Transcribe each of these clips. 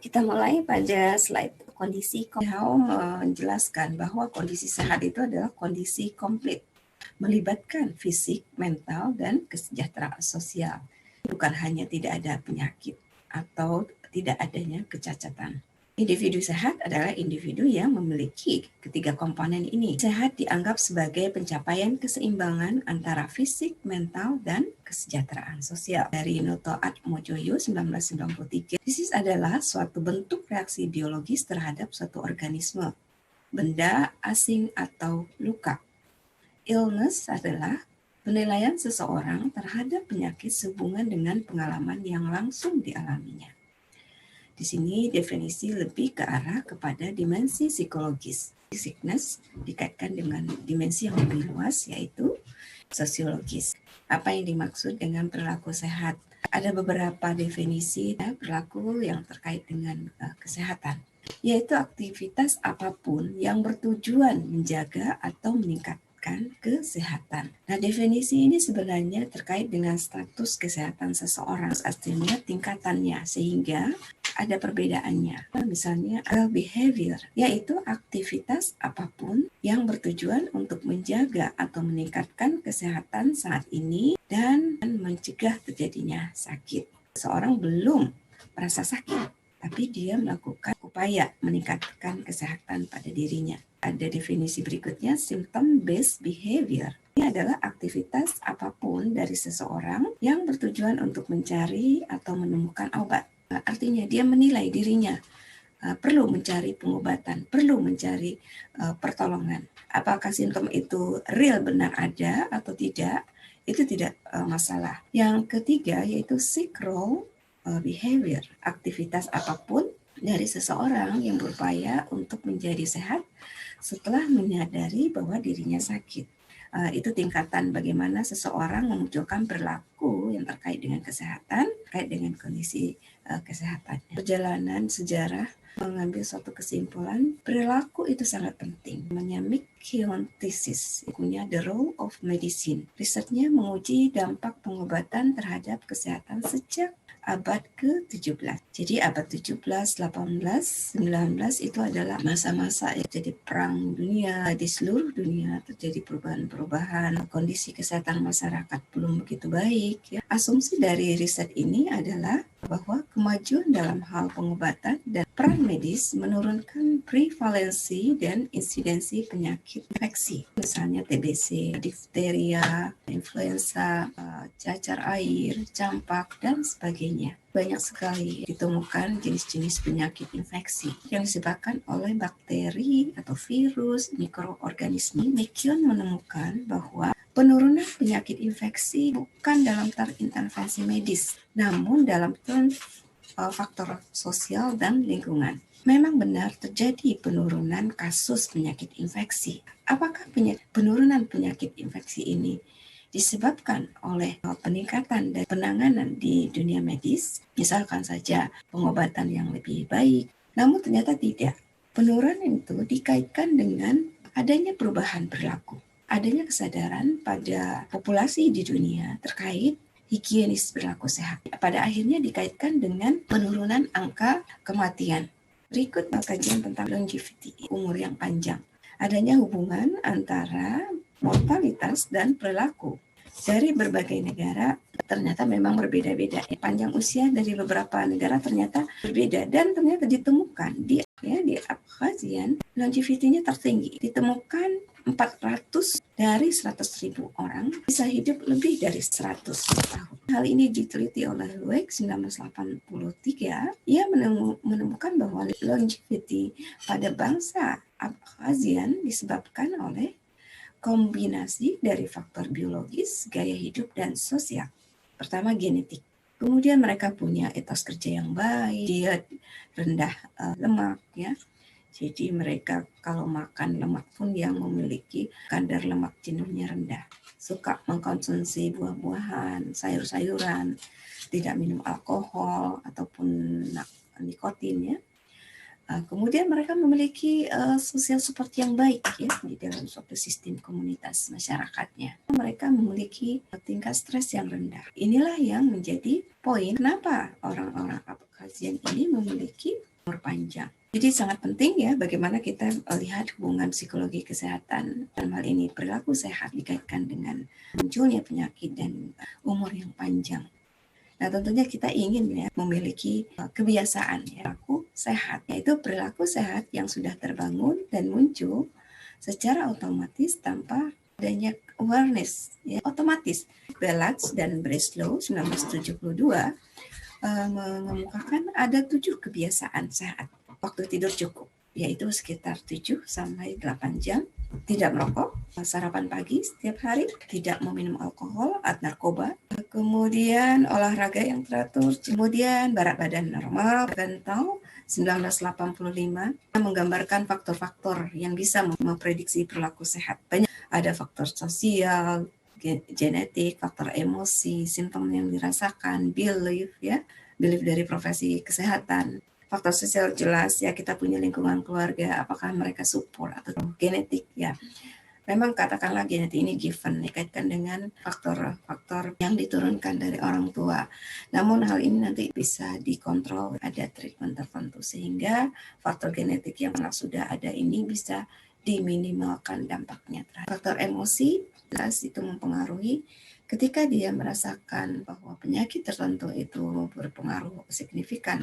Kita mulai pada slide kondisi. WHO menjelaskan bahwa kondisi sehat itu adalah kondisi komplit, melibatkan fisik, mental, dan kesejahteraan sosial. Bukan hanya tidak ada penyakit atau tidak adanya kecacatan. Individu sehat adalah individu yang memiliki ketiga komponen ini. Sehat dianggap sebagai pencapaian keseimbangan antara fisik, mental, dan kesejahteraan sosial. Dari Noto Atmojoyo 1993, disease adalah suatu bentuk reaksi biologis terhadap suatu organisme, benda asing atau luka. Illness adalah penilaian seseorang terhadap penyakit sehubungan dengan pengalaman yang langsung dialaminya. Di sini definisi lebih ke arah kepada dimensi psikologis. Sickness dikaitkan dengan dimensi yang lebih luas, yaitu sosiologis. Apa yang dimaksud dengan perilaku sehat? Ada beberapa definisi perilaku yang terkait dengan kesehatan, yaitu aktivitas apapun yang bertujuan menjaga atau meningkatkan kesehatan. Nah, definisi ini sebenarnya terkait dengan status kesehatan seseorang, artinya tingkatannya, sehingga ada perbedaannya. Misalnya behavior, yaitu aktivitas apapun yang bertujuan untuk menjaga atau meningkatkan kesehatan saat ini dan mencegah terjadinya sakit. Seseorang belum merasa sakit, tapi dia melakukan upaya meningkatkan kesehatan pada dirinya. Ada definisi berikutnya, symptom-based behavior. Ini adalah aktivitas apapun dari seseorang yang bertujuan untuk mencari atau menemukan obat. Artinya dia menilai dirinya perlu mencari pengobatan, perlu mencari pertolongan. Apakah simptom itu real benar ada atau tidak, itu tidak masalah. Yang ketiga yaitu seek role behavior, aktivitas apapun dari seseorang yang berupaya untuk menjadi sehat setelah menyadari bahwa dirinya sakit. Itu tingkatan bagaimana seseorang memunculkan perilaku yang terkait dengan kesehatan, terkait dengan kondisi kesehatannya. Perjalanan sejarah mengambil suatu kesimpulan, perilaku itu sangat penting. Namanya Mikionthesis, bukunya The Role of Medicine. Risetnya menguji dampak pengobatan terhadap kesehatan sejak abad ke-17. Jadi abad 17, 18, 19 itu adalah masa-masa yang jadi perang dunia. Di seluruh dunia terjadi perubahan-perubahan, kondisi kesehatan masyarakat belum begitu baik. Ya. Asumsi dari riset ini adalah bahwa kemajuan dalam hal pengobatan dan peran medis menurunkan prevalensi dan insidensi penyakit infeksi. Misalnya TBC, difteria, influenza, cacar air, campak, dan sebagainya. Banyak sekali ditemukan jenis-jenis penyakit infeksi yang disebabkan oleh bakteri atau virus, mikroorganisme. Mekion menemukan bahwa penurunan penyakit infeksi bukan dalam taraf intervensi medis, namun dalam faktor sosial dan lingkungan. Memang benar terjadi penurunan kasus penyakit infeksi. Apakah penurunan penyakit infeksi ini disebabkan oleh peningkatan dan penanganan di dunia medis, misalkan saja pengobatan yang lebih baik, namun ternyata tidak. Penurunan itu dikaitkan dengan adanya perubahan perilaku, adanya kesadaran pada populasi di dunia terkait higienis perilaku sehat. Pada akhirnya dikaitkan dengan penurunan angka kematian. Berikut kajian tentang longevity, umur yang panjang. Adanya hubungan antara mortalitas dan perilaku. Dari berbagai negara ternyata memang berbeda-beda. Panjang usia dari beberapa negara ternyata berbeda dan ternyata ditemukan di Abkhazia longevity-nya tertinggi. Ditemukan 400 dari 100.000 orang bisa hidup lebih dari 100 tahun. Hal ini diteliti oleh Lueck 1983. Ia menemukan bahwa longevity pada bangsa Abkhazia disebabkan oleh kombinasi dari faktor biologis, gaya hidup, dan sosial. Pertama, genetik. Kemudian mereka punya etos kerja yang baik, diet rendah lemak, ya. Jadi mereka kalau makan lemak pun yang memiliki kadar lemak jenuhnya rendah. Suka mengkonsumsi buah-buahan, sayur-sayuran, tidak minum alkohol ataupun nikotin, ya. Kemudian mereka memiliki sosial support yang baik ya di dalam suatu sistem komunitas masyarakatnya. Mereka memiliki tingkat stres yang rendah. Inilah yang menjadi poin kenapa orang-orang Abkhazia ini memiliki panjang. Jadi sangat penting ya bagaimana kita melihat hubungan psikologi kesehatan dalam hal ini perilaku sehat dikaitkan dengan munculnya penyakit dan umur yang panjang. Nah, tentunya kita ingin ya memiliki kebiasaan ya, perilaku sehat, yaitu perilaku sehat yang sudah terbangun dan muncul secara otomatis tanpa adanya awareness, ya otomatis. Balance dan Breslow 1972 mengemukakan ada 7 kebiasaan sehat. Waktu tidur cukup, yaitu sekitar 7 sampai 8 jam. Tidak merokok, sarapan pagi setiap hari, tidak meminum alkohol atau narkoba, kemudian olahraga yang teratur, kemudian berat badan normal. Bentau 1985 menggambarkan faktor-faktor yang bisa memprediksi perilaku sehat. Banyak ada faktor sosial, genetik, faktor emosi, simptom yang dirasakan, belief dari profesi kesehatan. Faktor sosial jelas ya, kita punya lingkungan keluarga, apakah mereka support atau genetik ya. Memang katakanlah genetik ini given dikaitkan dengan faktor-faktor yang diturunkan dari orang tua. Namun hal ini nanti bisa dikontrol, ada treatment tertentu sehingga faktor genetik yang sudah ada ini bisa diminimalkan dampaknya. Faktor emosi jelas itu mempengaruhi. Ketika dia merasakan bahwa penyakit tertentu itu berpengaruh signifikan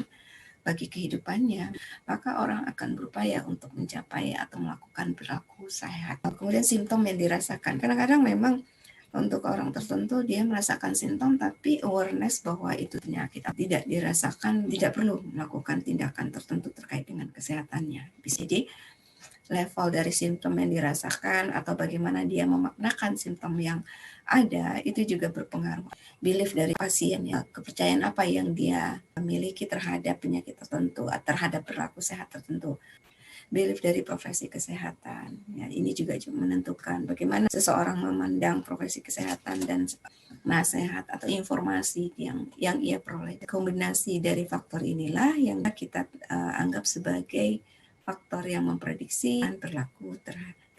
bagi kehidupannya, maka orang akan berupaya untuk mencapai atau melakukan perilaku sehat. Kemudian simptom yang dirasakan, kadang-kadang memang untuk orang tertentu dia merasakan simptom tapi awareness bahwa itu penyakit tidak dirasakan, tidak perlu melakukan tindakan tertentu terkait dengan kesehatannya. Bisa jadi level dari simptom yang dirasakan atau bagaimana dia memaknakan simptom yang ada itu juga berpengaruh. Belief dari pasien ya, kepercayaan apa yang dia miliki terhadap penyakit tertentu, terhadap perilaku sehat tertentu. Belief dari profesi kesehatan ya, ini juga menentukan bagaimana seseorang memandang profesi kesehatan dan nasihat atau informasi yang ia peroleh. Kombinasi dari faktor inilah yang kita anggap sebagai faktor yang memprediksi perilaku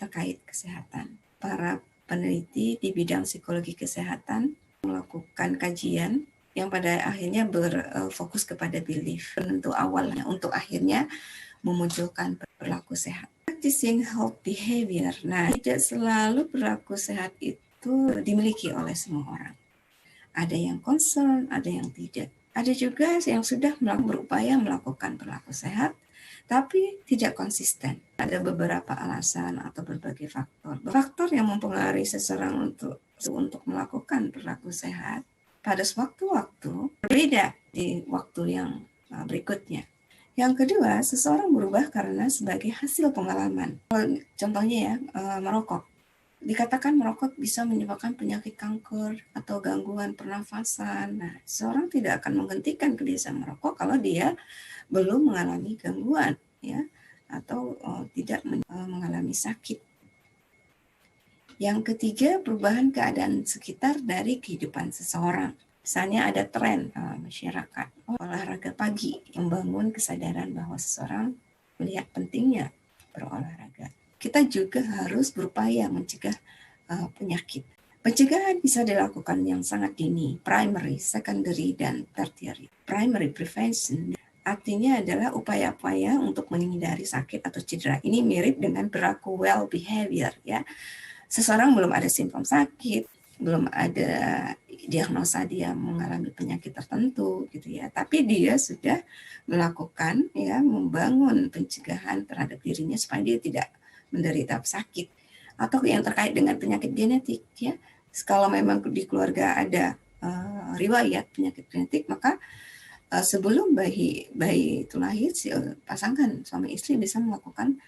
terkait kesehatan. Para peneliti di bidang psikologi kesehatan melakukan kajian yang pada akhirnya berfokus kepada belief penentu awalnya untuk akhirnya memunculkan perilaku sehat. Practicing health behavior. Nah, tidak selalu perilaku sehat itu dimiliki oleh semua orang. Ada yang concern, ada yang tidak. Ada juga yang sudah berupaya melakukan perilaku sehat, tapi tidak konsisten. Ada beberapa alasan atau berbagai faktor. Faktor yang mempengaruhi seseorang untuk melakukan perilaku sehat pada sewaktu-waktu berbeda di waktu yang berikutnya. Yang kedua, seseorang berubah karena sebagai hasil pengalaman. Contohnya ya, merokok. Dikatakan merokok bisa menyebabkan penyakit kanker atau gangguan pernafasan. Nah, seseorang tidak akan menghentikan kebiasaan merokok kalau dia belum mengalami gangguan ya atau tidak mengalami sakit. Yang ketiga, perubahan keadaan sekitar dari kehidupan seseorang. Misalnya ada tren masyarakat olahraga pagi, membangun kesadaran bahwa seseorang melihat pentingnya berolahraga. Kita juga harus berupaya mencegah penyakit. Pencegahan bisa dilakukan yang sangat dini, primary, secondary, dan tertiary. Primary prevention artinya adalah upaya-upaya untuk menghindari sakit atau cedera. Ini mirip dengan perilaku well behavior ya. Seseorang belum ada simptom sakit, belum ada diagnosa dia mengalami penyakit tertentu gitu ya, tapi dia sudah melakukan ya membangun pencegahan terhadap dirinya supaya dia tidak menderita sakit atau yang terkait dengan penyakit genetik ya. Kalau memang di keluarga ada riwayat penyakit genetik, maka sebelum bayi itu lahir, pasangan suami istri bisa melakukan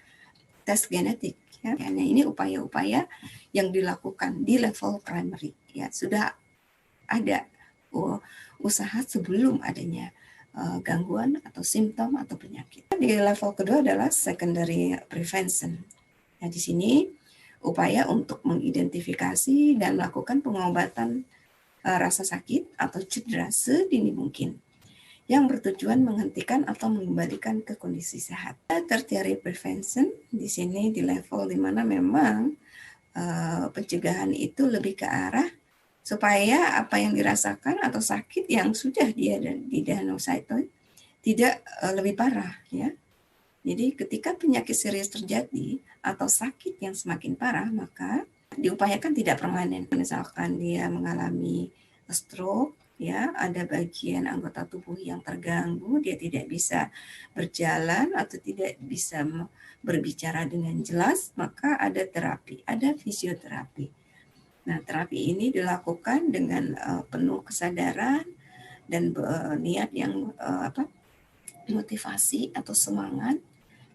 tes genetik. Ya. Nah, ini upaya-upaya yang dilakukan di level primary. Ya, sudah ada usaha sebelum adanya gangguan atau simptom atau penyakit. Di level kedua adalah secondary prevention. Nah, di sini upaya untuk mengidentifikasi dan melakukan pengobatan rasa sakit atau cedera sedini mungkin yang bertujuan menghentikan atau mengembalikan ke kondisi sehat. Tertiary prevention di sini di level di mana memang pencegahan itu lebih ke arah supaya apa yang dirasakan atau sakit yang sudah dia didiagnosa itu tidak lebih parah ya. Jadi ketika penyakit serius terjadi atau sakit yang semakin parah, maka diupayakan tidak permanen. Misalkan dia mengalami stroke, ya, ada bagian anggota tubuh yang terganggu, dia tidak bisa berjalan atau tidak bisa berbicara dengan jelas, maka ada terapi, ada fisioterapi. Nah, terapi ini dilakukan dengan penuh kesadaran dan niat yang motivasi atau semangat.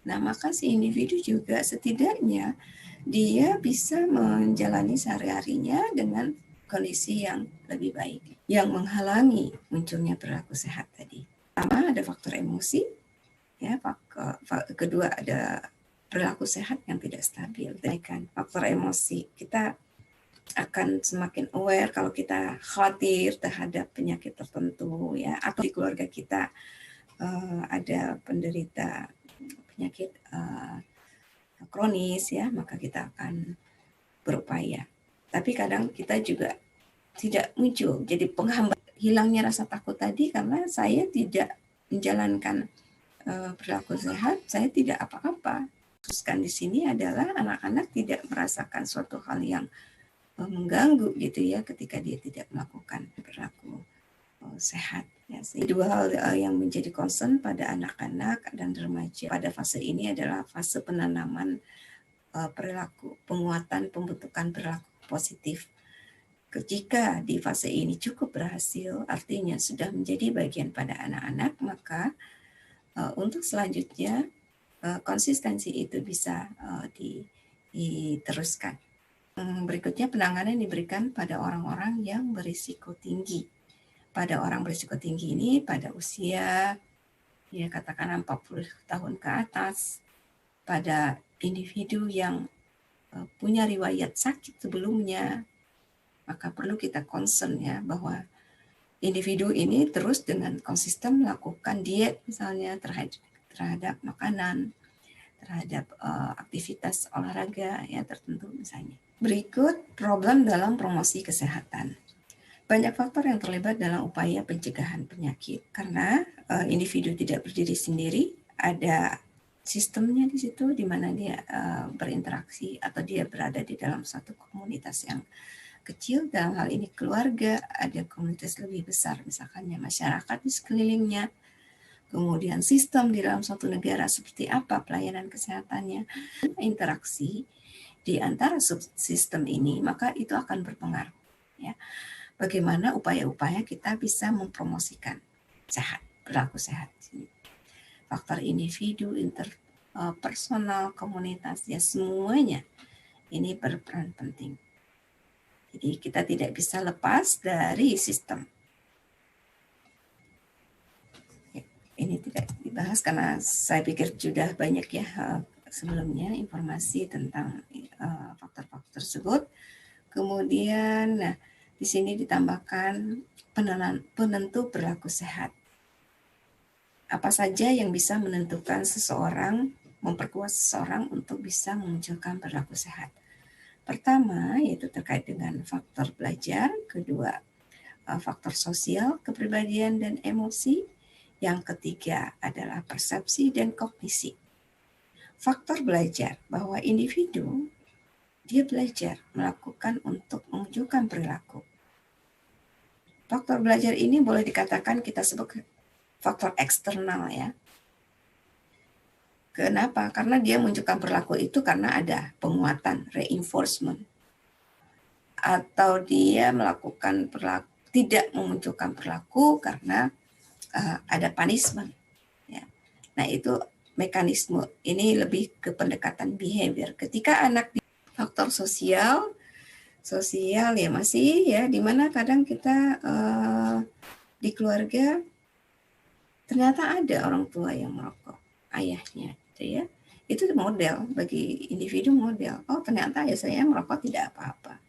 Nah, maka si individu juga setidaknya dia bisa menjalani sehari-harinya dengan kondisi yang lebih baik, yang menghalangi munculnya perilaku sehat tadi. Pertama ada faktor emosi, ya. Kedua ada perilaku sehat yang tidak stabil. Faktor emosi, kita akan semakin aware kalau kita khawatir terhadap penyakit tertentu, ya, atau di keluarga kita ada penderita penyakit kronis, ya, maka kita akan berupaya. Tapi kadang kita juga tidak muncul, jadi penghambat hilangnya rasa takut tadi karena saya tidak menjalankan perilaku sehat, saya tidak apa-apa. Khususkan di sini adalah anak-anak tidak merasakan suatu hal yang mengganggu gitu ya ketika dia tidak melakukan perilaku sehat. Ya, dua hal yang menjadi concern pada anak-anak dan remaja pada fase ini adalah fase penanaman perilaku, penguatan pembentukan perilaku positif. Jika di fase ini cukup berhasil, artinya sudah menjadi bagian pada anak-anak, maka untuk selanjutnya konsistensi itu bisa diteruskan. Berikutnya penanganan diberikan pada orang-orang yang berisiko tinggi. Pada orang berisiko tinggi ini pada usia ya katakanlah 40 tahun ke atas, pada individu yang punya riwayat sakit sebelumnya, maka perlu kita concern ya bahwa individu ini terus dengan konsisten melakukan diet misalnya terhadap makanan, terhadap aktivitas olahraga ya tertentu misalnya. Berikut problem dalam promosi kesehatan. Banyak faktor yang terlibat dalam upaya pencegahan penyakit karena individu tidak berdiri sendiri, ada sistemnya di situ di mana dia berinteraksi atau dia berada di dalam satu komunitas yang kecil, dalam hal ini keluarga, ada komunitas lebih besar misalkan masyarakat di sekelilingnya, kemudian sistem di dalam suatu negara seperti apa pelayanan kesehatannya, interaksi di antara subsistem ini, maka itu akan berpengaruh ya. Bagaimana upaya-upaya kita bisa mempromosikan sehat, perilaku sehat. Faktor individu, interpersonal, komunitas, ya semuanya ini berperan penting. Jadi kita tidak bisa lepas dari sistem. Ini tidak dibahas karena saya pikir sudah banyak ya sebelumnya informasi tentang faktor-faktor tersebut. Kemudian, nah, di sini ditambahkan penentu perilaku sehat. Apa saja yang bisa menentukan seseorang, memperkuat seseorang untuk bisa memunculkan perilaku sehat? Pertama, yaitu terkait dengan faktor belajar. Kedua, faktor sosial, kepribadian, dan emosi. Yang ketiga adalah persepsi dan kognisi. Faktor belajar, bahwa individu dia belajar melakukan untuk memunculkan perilaku. Faktor belajar ini boleh dikatakan kita sebut faktor eksternal ya. Kenapa? Karena dia menunjukkan perilaku itu karena ada penguatan, reinforcement. Atau dia melakukan perilaku, tidak memunculkan perilaku karena ada punishment. Ya. Nah itu mekanisme, ini lebih ke pendekatan behavior. Ketika anak faktor sosial ya masih ya, dimana kadang kita di keluarga ternyata ada orang tua yang merokok, ayahnya gitu ya. Itu model bagi individu, model. Oh ternyata ayah saya merokok tidak apa-apa,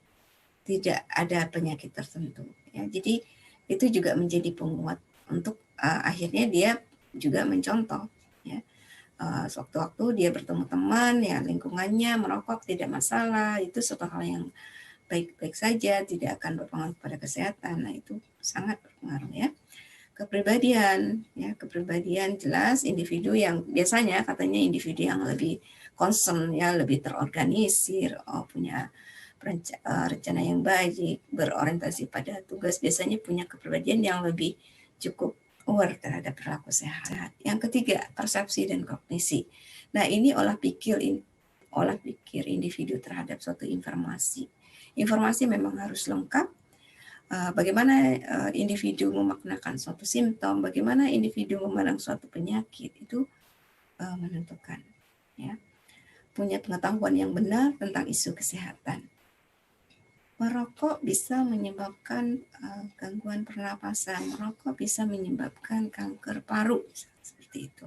tidak ada penyakit tertentu ya. Jadi itu juga menjadi penguat untuk akhirnya dia juga mencontoh ya. Sewaktu-waktu dia bertemu teman ya lingkungannya merokok tidak masalah, itu suatu hal yang baik-baik saja, tidak akan berpengaruh pada kesehatan. Nah itu sangat berpengaruh ya. Kepribadian, ya, kepribadian jelas individu yang biasanya katanya individu yang lebih concern, ya, lebih terorganisir, punya rencana yang baik, berorientasi pada tugas, biasanya punya kepribadian yang lebih cukup aware terhadap perilaku sehat. Yang ketiga, persepsi dan kognisi. Nah, ini olah pikir individu terhadap suatu informasi. Informasi memang harus lengkap. Bagaimana individu memaknakan suatu simptom, bagaimana individu memandang suatu penyakit, itu menentukan, ya. Punya pengetahuan yang benar tentang isu kesehatan. Merokok bisa menyebabkan gangguan pernapasan, merokok bisa menyebabkan kanker paru, seperti itu.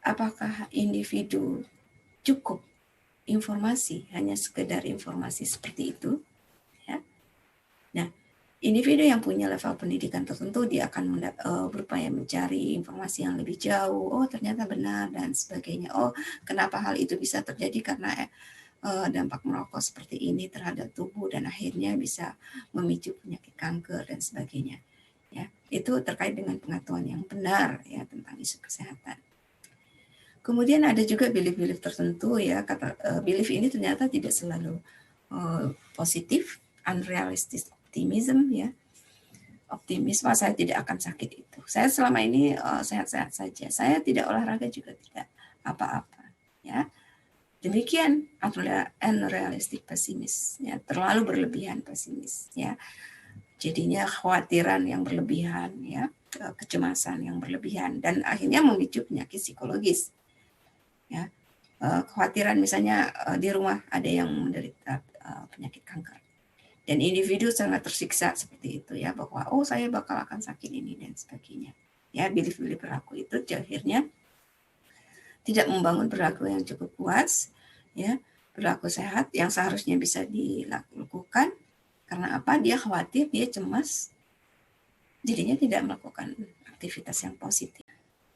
Apakah individu cukup informasi, hanya sekedar informasi seperti itu? Ya. Nah, individu yang punya level pendidikan tertentu, dia akan berupaya mencari informasi yang lebih jauh. Oh, ternyata benar dan sebagainya. Oh, kenapa hal itu bisa terjadi? Karena dampak merokok seperti ini terhadap tubuh dan akhirnya bisa memicu penyakit kanker dan sebagainya. Ya, itu terkait dengan pengetahuan yang benar, ya, tentang isu kesehatan. Kemudian ada juga belief-belief tertentu, ya, belief ini ternyata tidak selalu positif, unrealistic optimism, ya. Optimis, wah, saya tidak akan sakit itu. Saya selama ini sehat-sehat saja. Saya tidak olahraga juga tidak apa-apa, ya. Demikian unrealistic pesimis, ya, terlalu berlebihan pesimis, ya. Jadinya khawatiran yang berlebihan, ya, kecemasan yang berlebihan, dan akhirnya memicu penyakit psikologis. Ya, kekhawatiran misalnya di rumah ada yang menderita penyakit kanker, dan individu sangat tersiksa seperti itu, ya, bahwa oh, saya bakal akan sakit ini dan sebagainya. Ya, belief-belief perilaku itu akhirnya tidak membangun perilaku yang cukup puas, ya, perilaku sehat yang seharusnya bisa dilakukan. Karena apa? Dia khawatir, dia cemas, jadinya tidak melakukan aktivitas yang positif.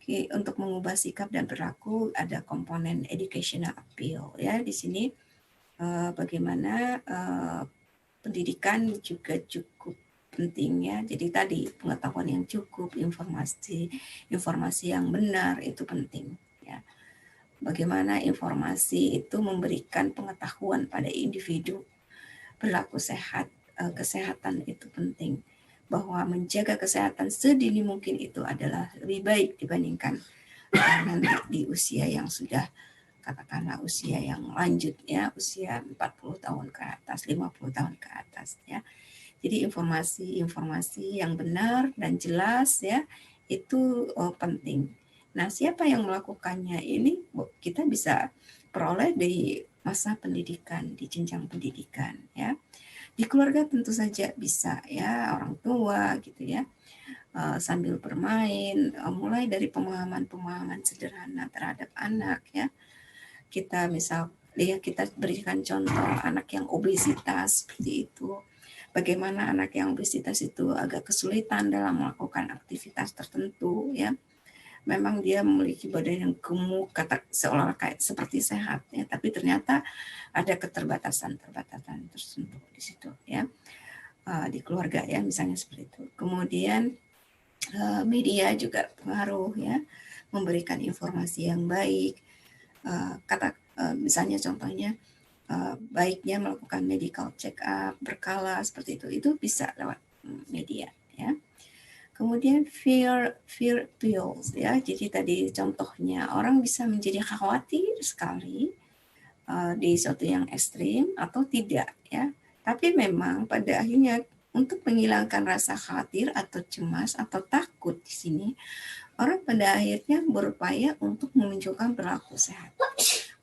Oke, untuk mengubah sikap dan perilaku ada komponen educational appeal, ya. Di sini bagaimana pendidikan juga cukup penting, ya. Jadi tadi pengetahuan yang cukup, informasi yang benar itu penting, ya. Bagaimana informasi itu memberikan pengetahuan pada individu perilaku sehat, kesehatan itu penting. Bahwa menjaga kesehatan sedini mungkin itu adalah lebih baik dibandingkan nanti di usia yang sudah, katakanlah usia yang lanjut, ya, usia 40 tahun ke atas, 50 tahun ke atas, ya. Jadi informasi yang benar dan jelas, ya, itu penting. Nah, siapa yang melakukannya ini kita bisa peroleh di masa pendidikan, di jenjang pendidikan, ya. Di keluarga tentu saja bisa, ya, orang tua gitu, ya, sambil bermain, mulai dari pemahaman-pemahaman sederhana terhadap anak, ya. Kita misal kita berikan contoh anak yang obesitas seperti itu. Bagaimana anak yang obesitas itu agak kesulitan dalam melakukan aktivitas tertentu, ya. Memang dia memiliki badan yang gemuk, seolah kayak seperti sehat, ya, tapi ternyata ada keterbatasan tertentu di situ, ya, di keluarga, ya, misalnya seperti itu. Kemudian media juga pengaruh, ya, memberikan informasi yang baik. Misalnya contohnya baiknya melakukan medical check up berkala seperti itu bisa lewat media, ya. Kemudian fear pills, ya. Jadi tadi contohnya orang bisa menjadi khawatir sekali di suatu yang ekstrim atau tidak, ya. Tapi memang pada akhirnya untuk menghilangkan rasa khawatir atau cemas atau takut di sini, orang pada akhirnya berupaya untuk menunjukkan perilaku sehat.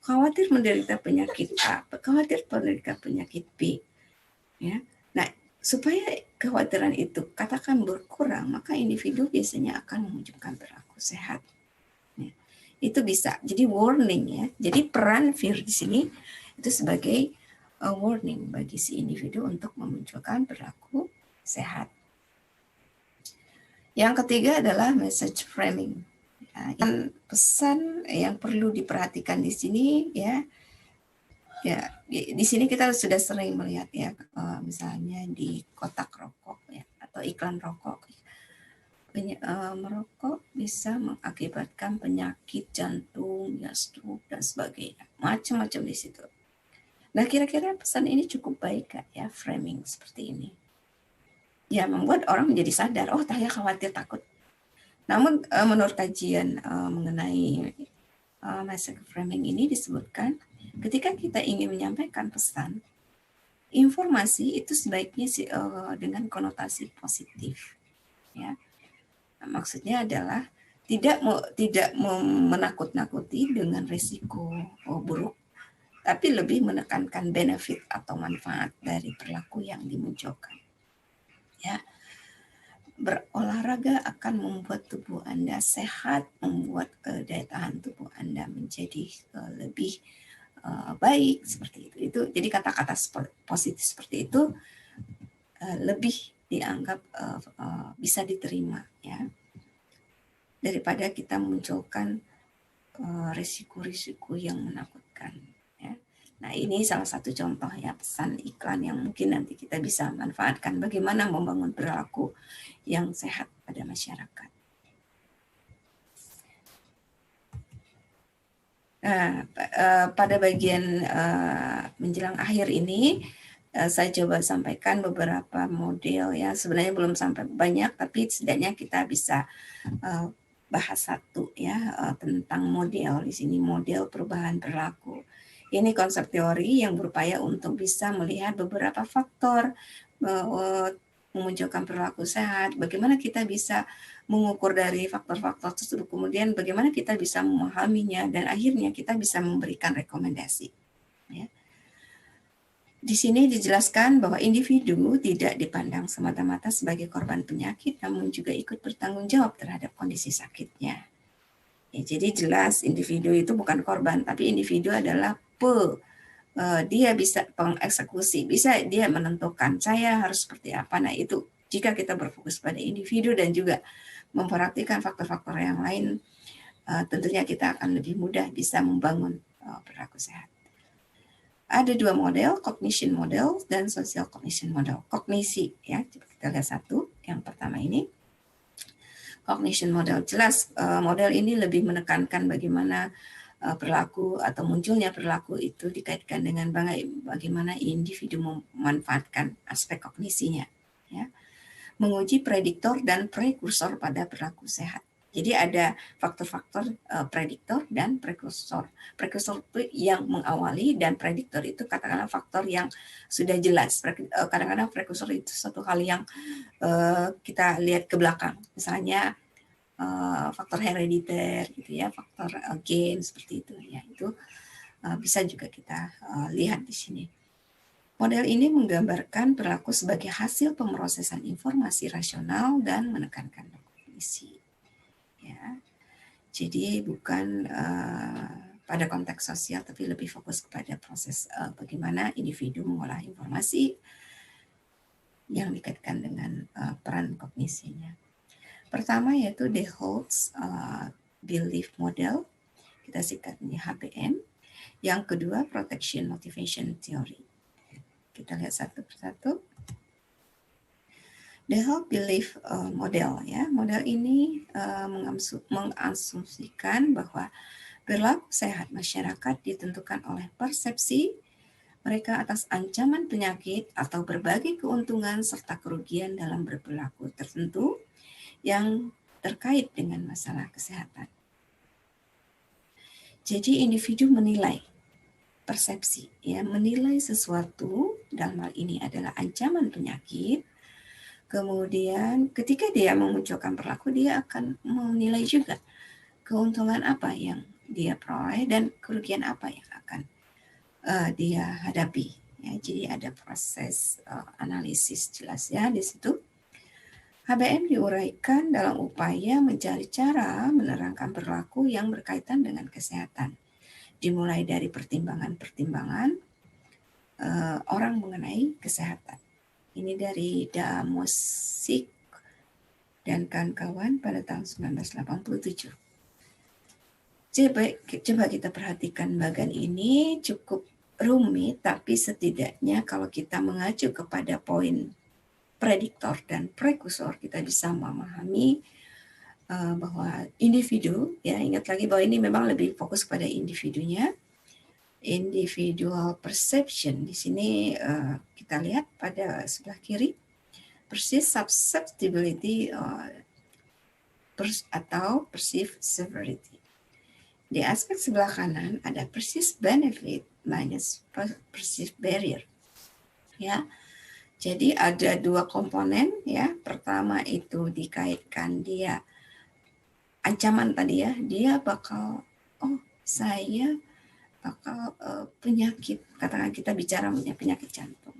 Khawatir menderita penyakit A, khawatir menderita penyakit B, ya. Nah, supaya kekhawatiran itu katakan berkurang, maka individu biasanya akan menunjukkan perilaku sehat. Ya, itu bisa. Jadi warning, ya. Jadi peran fear di sini itu sebagai warning bagi si individu untuk memunculkan perilaku sehat. Yang ketiga adalah message framing. Ya, pesan yang perlu diperhatikan di sini, ya. Ya, di sini kita sudah sering melihat, ya, misalnya di kotak rokok, ya, atau iklan rokok. merokok bisa mengakibatkan penyakit jantung, ya stroke dan sebagainya, macam-macam di situ. Nah, kira-kira pesan ini cukup baik Kak ya, framing seperti ini. Ya, membuat orang menjadi sadar, oh saya khawatir takut. Namun menurut kajian mengenai message framing ini disebutkan, ketika kita ingin menyampaikan pesan, informasi itu sebaiknya dengan konotasi positif. Ya, nah, maksudnya adalah tidak menakut-nakuti dengan risiko buruk, tapi lebih menekankan benefit atau manfaat dari perilaku yang dimunculkan. Ya, berolahraga akan membuat tubuh Anda sehat, membuat daya tahan tubuh Anda menjadi lebih baik seperti itu. Jadi kata-kata positif seperti itu lebih dianggap bisa diterima ya, daripada kita munculkan risiko-risiko yang menakutkan ya. Nah, ini salah satu contoh ya pesan iklan yang mungkin nanti kita bisa manfaatkan bagaimana membangun perilaku yang sehat pada masyarakat. Nah, pada bagian menjelang akhir ini saya coba sampaikan beberapa model ya, sebenarnya belum sampai banyak tapi setidaknya kita bisa bahas satu ya tentang model. Di sini model perubahan perilaku. Ini konsep teori yang berupaya untuk bisa melihat beberapa faktor memunculkan perilaku sehat, bagaimana kita bisa mengukur dari faktor-faktor tersebut, kemudian bagaimana kita bisa memahaminya, dan akhirnya kita bisa memberikan rekomendasi. Ya. Di sini dijelaskan bahwa individu tidak dipandang semata-mata sebagai korban penyakit, namun juga ikut bertanggung jawab terhadap kondisi sakitnya. Ya, jadi jelas individu itu bukan korban, tapi individu adalah dia bisa pengeksekusi, bisa dia menentukan saya harus seperti apa. Nah itu jika kita berfokus pada individu dan juga memperhatikan faktor-faktor yang lain, tentunya kita akan lebih mudah bisa membangun perilaku sehat. Ada dua model, cognition model dan social cognition model. Kognisi ya, kita lihat satu, yang pertama ini. Cognition model, jelas model ini lebih menekankan bagaimana perilaku atau munculnya perilaku itu dikaitkan dengan bagaimana individu memanfaatkan aspek kognisinya, ya. Menguji prediktor dan prekursor pada perilaku sehat. Jadi ada faktor-faktor prediktor dan prekursor. Prekursor itu yang mengawali dan prediktor itu katakanlah faktor yang sudah jelas. Kadang-kadang prekursor itu suatu hal yang kita lihat ke belakang. Misalnya faktor herediter gitu ya, faktor gen seperti itu ya, itu bisa juga kita lihat di sini. Model ini menggambarkan perilaku sebagai hasil pemrosesan informasi rasional dan menekankan kognisi ya. Jadi bukan pada konteks sosial tapi lebih fokus kepada proses bagaimana individu mengolah informasi yang dikaitkan dengan peran kognisinya. Pertama yaitu the Holtz Belief Model, kita singkatnya HBM. Yang kedua Protection Motivation Theory. Kita lihat satu persatu. The Holtz Belief Model ya, model ini mengasumsikan bahwa perilaku sehat masyarakat ditentukan oleh persepsi mereka atas ancaman penyakit atau berbagai keuntungan serta kerugian dalam berperilaku tertentu yang terkait dengan masalah kesehatan. Jadi individu menilai persepsi, ya, menilai sesuatu dalam hal ini adalah ancaman penyakit. Kemudian ketika dia memunculkan perilaku, dia akan menilai juga keuntungan apa yang dia peroleh dan kerugian apa yang akan dia hadapi. Ya, jadi ada proses analisis jelas ya di situ. HBM diuraikan dalam upaya mencari cara menerangkan perilaku yang berkaitan dengan kesehatan. Dimulai dari pertimbangan-pertimbangan orang mengenai kesehatan. Ini dari Damosik dan kawan-kawan pada tahun 1987. Coba kita perhatikan bagian ini cukup rumit, tapi setidaknya kalau kita mengacu kepada poin prediktor dan prekursor, kita bisa memahami bahwa individu, ya ingat lagi bahwa ini memang lebih fokus pada individunya, individual perception. Di sini kita lihat pada sebelah kiri, perceived susceptibility atau perceived severity. Di aspek sebelah kanan ada perceived benefit minus perceived barrier. Ya, jadi ada dua komponen ya. Pertama itu dikaitkan dia ancaman tadi ya, dia bakal saya bakal penyakit, katakan kita bicara penyakit jantung.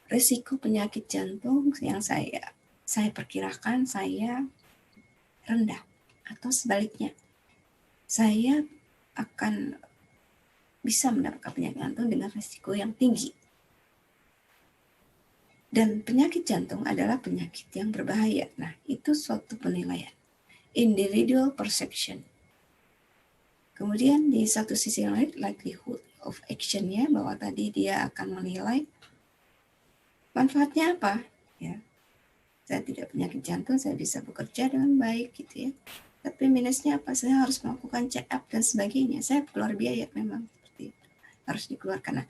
Risiko penyakit jantung yang saya perkirakan saya rendah, atau sebaliknya saya akan bisa mendapatkan penyakit jantung dengan risiko yang tinggi. Dan penyakit jantung adalah penyakit yang berbahaya. Nah, itu suatu penilaian. Individual perception. Kemudian di satu sisi lain, likelihood of action-nya, bahwa tadi dia akan menilai manfaatnya apa. Ya, saya tidak penyakit jantung, saya bisa bekerja dengan baik gitu ya. Tapi minusnya apa? Saya harus melakukan check up dan sebagainya. Saya keluar biaya memang seperti itu. Harus dikeluarkan. Nah,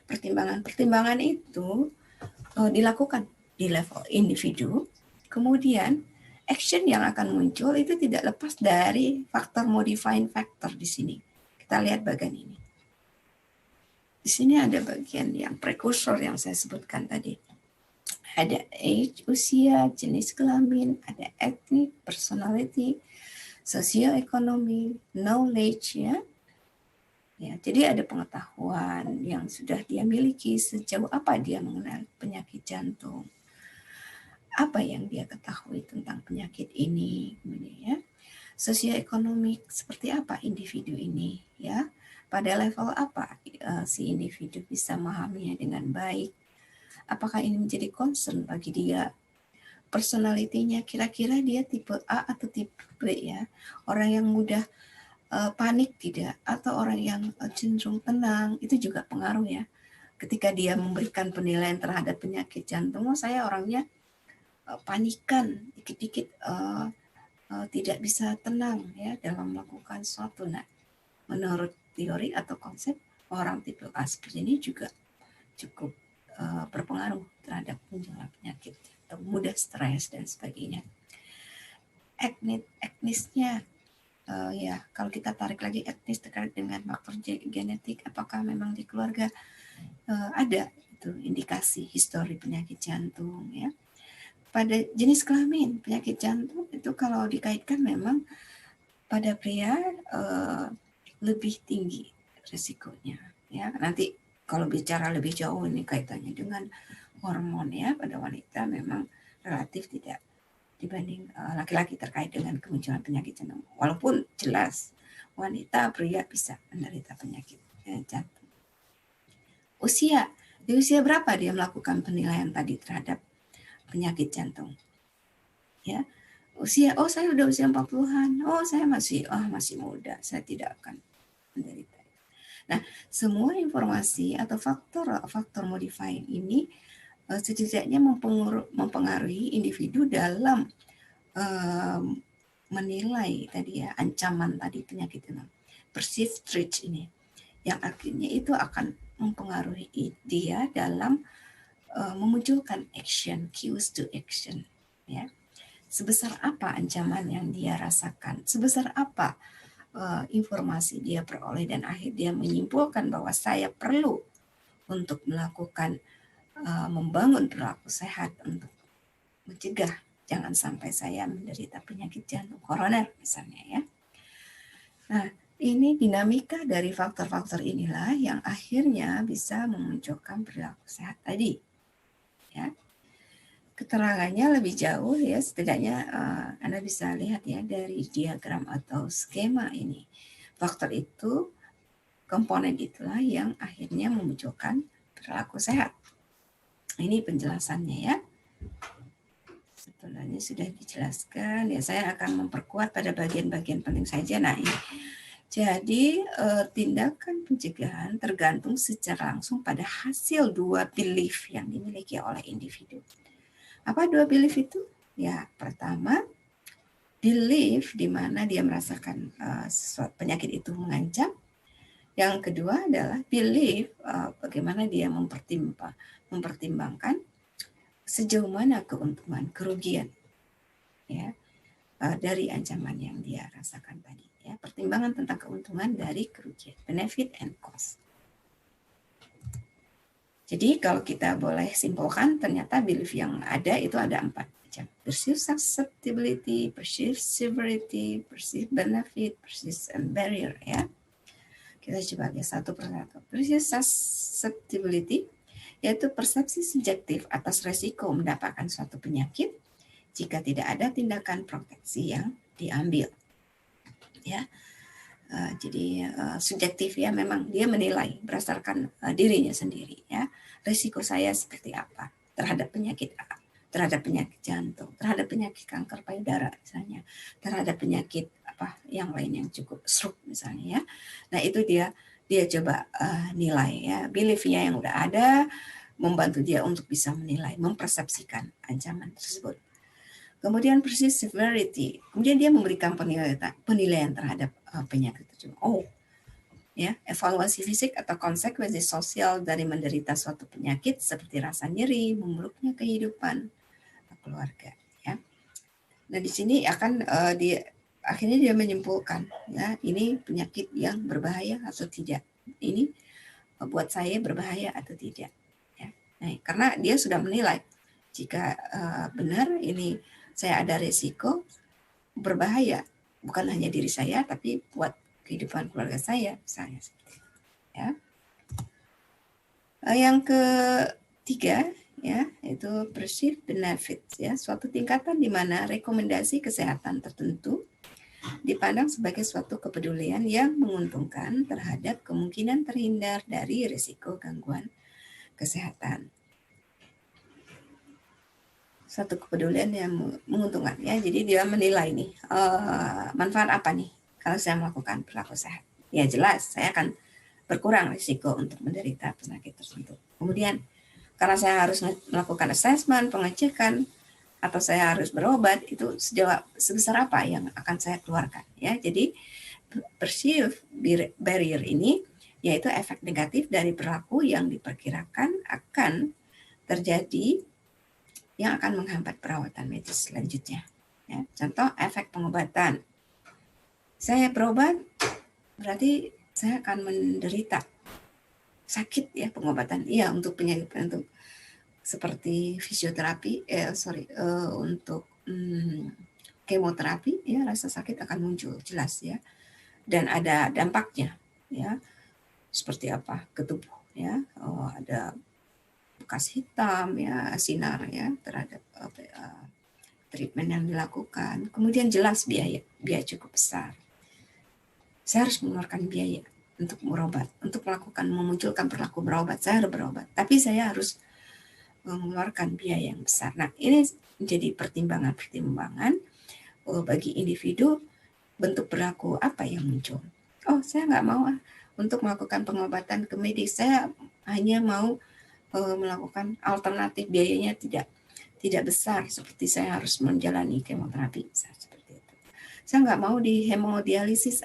pertimbangan itu dilakukan di level individu. Kemudian action yang akan muncul itu tidak lepas dari faktor modifying factor di sini. Kita lihat bagian ini. Di sini ada bagian yang prekursor yang saya sebutkan tadi. Ada age, usia, jenis kelamin, ada ethnic, personality, sosioekonomi, knowledge ya. Ya, jadi ada pengetahuan yang sudah dia miliki, sejauh apa dia mengenal penyakit jantung. Apa yang dia ketahui tentang penyakit ini, kemudian ya. Sosioekonomi, seperti apa individu ini ya. Pada level apa si individu bisa memahaminya dengan baik. Apakah ini menjadi concern bagi dia? Personalitinya, kira-kira dia tipe A atau tipe B ya. Orang yang mudah panik tidak, atau orang yang cenderung tenang, itu juga pengaruh ya. Ketika dia memberikan penilaian terhadap penyakit jantung, saya orangnya panikan, dikit-dikit tidak bisa tenang ya dalam melakukan sesuatu. Nah, menurut teori atau konsep, orang tipe A seperti ini juga cukup berpengaruh terhadap munculnya penyakit atau mudah stres dan sebagainya. Etnisnya, ya kalau kita tarik lagi etnis terkait dengan faktor genetik, apakah memang di keluarga ada itu indikasi histori penyakit jantung ya. Pada jenis kelamin penyakit jantung itu kalau dikaitkan memang pada pria lebih tinggi risikonya ya. Nanti kalau bicara lebih jauh ini kaitannya dengan hormon ya, pada wanita memang relatif tidak dibanding laki-laki terkait dengan kemunculan penyakit jantung. Walaupun jelas wanita pria bisa menderita penyakit jantung. Usia, di usia berapa dia melakukan penilaian tadi terhadap penyakit jantung? Ya, usia, saya udah usia 40-an, saya masih muda, saya tidak akan menderita. Nah, semua informasi atau faktor modifying ini setidaknya mempengaruhi individu dalam menilai tadi ya ancaman tadi penyakit itu, perceived threat ini, yang akhirnya itu akan mempengaruhi dia dalam memunculkan action, cues to action ya. Sebesar apa ancaman yang dia rasakan, sebesar apa informasi dia peroleh, dan akhirnya dia menyimpulkan bahwa saya perlu untuk melakukan membangun perilaku sehat untuk mencegah jangan sampai saya menderita penyakit jantung koroner misalnya ya. Nah, ini dinamika dari faktor-faktor inilah yang akhirnya bisa memunculkan perilaku sehat tadi ya. Keterangannya lebih jauh ya, setidaknya Anda bisa lihat ya dari diagram atau skema ini. Faktor itu, komponen itulah yang akhirnya memunculkan perilaku sehat. Ini penjelasannya ya. Sebenarnya sudah dijelaskan ya, saya akan memperkuat pada bagian-bagian penting saja. Nah, ini. Jadi tindakan pencegahan tergantung secara langsung pada hasil dua belief yang dimiliki oleh individu. Apa dua belief itu? Ya, pertama, belief di mana dia merasakan sesuatu penyakit itu mengancam. Yang kedua adalah belief bagaimana dia mempertimbangkan sejauh mana keuntungan, kerugian ya dari ancaman yang dia rasakan tadi ya, pertimbangan tentang keuntungan dari kerugian, benefit and cost. Jadi kalau kita boleh simpulkan, ternyata belief yang ada itu ada 4 macam. Perceived susceptibility, perceived severity, perceived benefit, perceived barrier ya. Kita coba lihat satu persatu. Perceived susceptibility yaitu persepsi subjektif atas resiko mendapatkan suatu penyakit jika tidak ada tindakan proteksi yang diambil. Ya. Jadi subjektif ya, memang dia menilai berdasarkan dirinya sendiri ya, risiko saya seperti apa terhadap penyakit A, terhadap penyakit jantung, terhadap penyakit kanker payudara misalnya, terhadap penyakit apa yang lain yang cukup stroke misalnya ya. Nah itu dia coba nilai ya, beliefnya yang udah ada membantu dia untuk bisa menilai, mempersepsikan ancaman tersebut. Kemudian perceived severity, kemudian dia memberikan penilaian terhadap penyakit tersebut. Oh, ya, evaluasi fisik atau konsekuensi sosial dari menderita suatu penyakit seperti rasa nyeri, memburuknya kehidupan keluarga. Ya. Nah di sini akan akhirnya dia menyimpulkan, ya ini penyakit yang berbahaya atau tidak. Ini buat saya berbahaya atau tidak. Ya. Nah, karena dia sudah menilai jika benar ini saya ada risiko berbahaya, bukan hanya diri saya, tapi buat kehidupan keluarga saya, misalnya. Ya. Yang ketiga, ya, itu perceived benefit, ya, suatu tingkatan di mana rekomendasi kesehatan tertentu dipandang sebagai suatu kepedulian yang menguntungkan terhadap kemungkinan terhindar dari risiko gangguan kesehatan. Satu kepedulian yang menguntungkan ya, jadi dia menilai nih manfaat apa nih kalau saya melakukan perilaku sehat. Ya jelas saya akan berkurang risiko untuk menderita penyakit tertentu. Kemudian karena saya harus melakukan assessment, pengecekan, atau saya harus berobat, itu sebesar apa yang akan saya keluarkan ya. Jadi perceived barrier ini yaitu efek negatif dari perilaku yang diperkirakan akan terjadi yang akan menghambat perawatan medis selanjutnya. Ya, contoh efek pengobatan. Saya berobat, berarti saya akan menderita sakit ya pengobatan. Iya untuk penyakit untuk seperti fisioterapi, untuk kemoterapi ya rasa sakit akan muncul jelas ya. Dan ada dampaknya ya. Seperti apa ke tubuh ya. Oh, ada bekas hitam ya, sinar ya terhadap treatment yang dilakukan. Kemudian jelas biaya cukup besar. Saya harus mengeluarkan biaya untuk berobat, untuk memunculkan perilaku berobat. Saya harus berobat, tapi saya harus mengeluarkan biaya yang besar. Nah, ini menjadi pertimbangan-pertimbangan bagi individu bentuk perilaku apa yang muncul. Oh, saya nggak mau untuk melakukan pengobatan ke medis. Saya hanya mau melakukan alternatif, biayanya tidak besar seperti saya harus menjalani kemoterapi seperti itu. Saya nggak mau di hemodialisis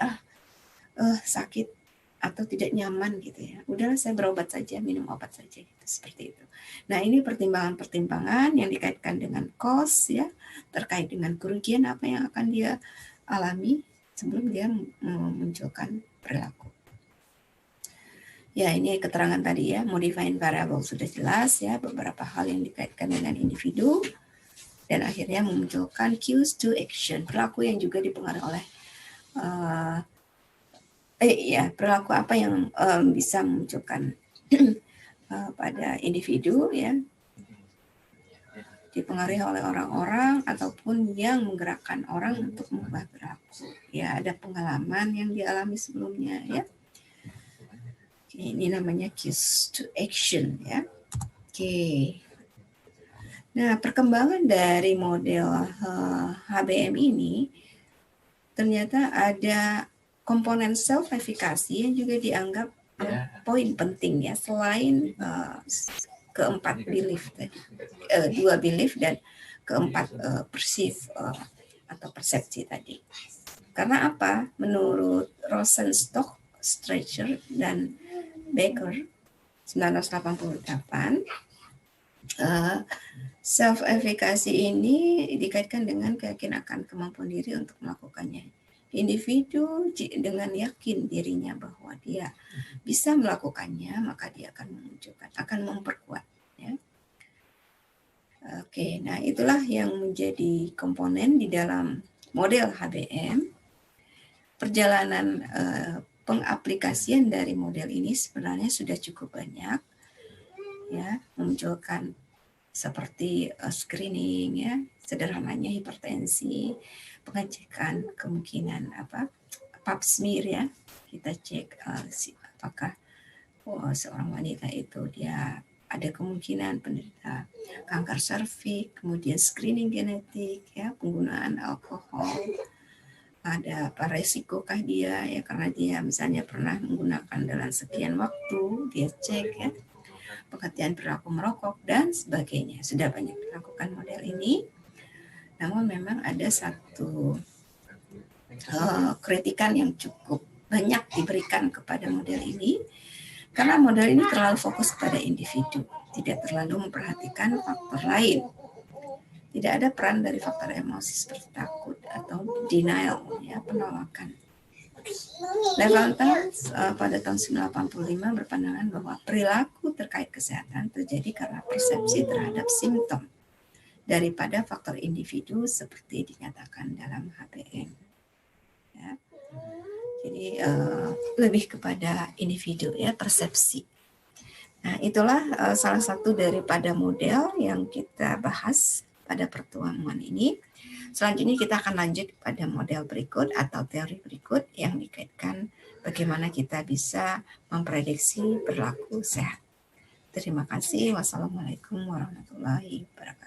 sakit atau tidak nyaman gitu ya. Udahlah saya berobat saja, minum obat saja gitu, seperti itu. Nah, ini pertimbangan-pertimbangan yang dikaitkan dengan cost ya, terkait dengan kerugian apa yang akan dia alami sebelum dia memunculkan perilaku. Ya, ini keterangan tadi ya, modifying variable sudah jelas ya, beberapa hal yang dikaitkan dengan individu dan akhirnya memunculkan cues to action, perilaku yang juga dipengaruhi oleh perilaku apa yang bisa memunculkan pada individu ya, dipengaruhi oleh orang-orang ataupun yang menggerakkan orang untuk mengubah perilaku. Ya, ada pengalaman yang dialami sebelumnya ya. Ini namanya cues to action ya. Oke. Nah, perkembangan dari model HBM ini ternyata ada komponen self-efikasi yang juga dianggap poin penting ya, selain keempat belief tadi, 2 belief dan keempat perceive atau persepsi tadi. Karena apa? Menurut Rosenstock, Streicher, dan Baker 1988, self-efficacy ini dikaitkan dengan keyakinan akan kemampuan diri untuk melakukannya. Individu dengan yakin dirinya bahwa dia bisa melakukannya, maka dia akan memunculkan, akan memperkuat. Ya. Oke, nah itulah yang menjadi komponen di dalam model HBM. Perjalanan pengaplikasian dari model ini sebenarnya sudah cukup banyak, ya, memunculkan seperti screening, ya, sederhananya hipertensi, pengecekan kemungkinan pap smear, ya, kita cek apakah seorang wanita itu dia ada kemungkinan penderita kanker serviks, kemudian screening genetik, ya, penggunaan alkohol, ada apa resikokah dia, ya, karena dia misalnya pernah menggunakan dalam sekian waktu, dia cek, ya, pengertian perilaku merokok dan sebagainya. Sudah banyak dilakukan model ini, namun memang ada satu kritikan yang cukup banyak diberikan kepada model ini, karena model ini terlalu fokus pada individu, tidak terlalu memperhatikan faktor lain. Tidak ada peran dari faktor emosi seperti takut atau denial, ya, penolakan. Leventhal pada tahun 1985 berpandangan bahwa perilaku terkait kesehatan terjadi karena persepsi terhadap simptom daripada faktor individu seperti dinyatakan dalam HBM. Ya. Jadi lebih kepada individu, ya, persepsi. Nah, itulah salah satu daripada model yang kita bahas pada pertemuan ini. Selanjutnya kita akan lanjut pada model berikut atau teori berikut yang dikaitkan bagaimana kita bisa memprediksi perilaku sehat. Terima kasih. Wassalamualaikum warahmatullahi wabarakatuh.